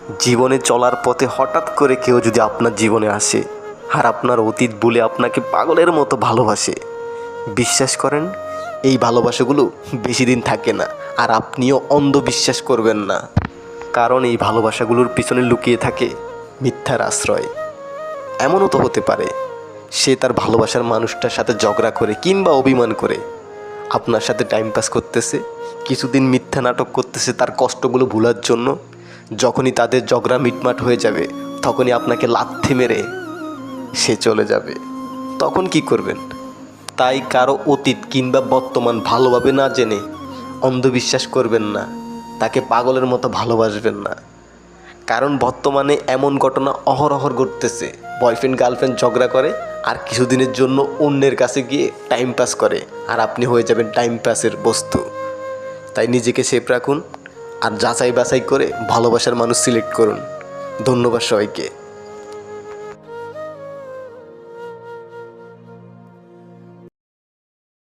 জীবনে চলার পথে হঠাৎ করে কেউ যদি আপনার জীবনে আসে আর আপনার অতীত বলে আপনাকে পাগলের মতো ভালোবাসে, বিশ্বাস করেন এই ভালোবাসাগুলো বেশি দিন থাকে না। আর আপনিও অন্ধবিশ্বাস করবেন না, কারণ এই ভালোবাসাগুলোর পিছনে লুকিয়ে থাকে মিথ্যার আশ্রয়। এমনও তো হতে পারে সে তার ভালোবাসার মানুষটার সাথে ঝগড়া করে কিংবা অভিমান করে আপনার সাথে টাইম পাস করতেছে, কিছুদিন মিথ্যা নাটক করতেছে তার কষ্টগুলো ভোলার জন্য। যখনই তাদের ঝগড়া মিটমাট হয়ে যাবে তখনই আপনাকে লাথি মেরে সে চলে যাবে। তখন কি করবেন? তাই কারো অতীত কিংবা বর্তমান ভালোভাবে না জেনে অন্ধবিশ্বাস করবেন না, তাকে পাগলের মতো ভালোবাসবেন না। কারণ বর্তমানে এমন ঘটনা অহরহ ঘটতেছে, বয়ফ্রেন্ড গার্লফ্রেন্ড ঝগড়া করে আর কিছুদিনের জন্য অন্যের কাছে গিয়ে টাইম পাস করে, আর আপনি হয়ে যাবেন টাইম পাসের বস্তু। তাই নিজেকে সেফ রাখুন আর যাচাই বাছাই করে ভালোবাসার মানুষ সিলেক্ট করুন। ধন্যবাদ সবাইকে।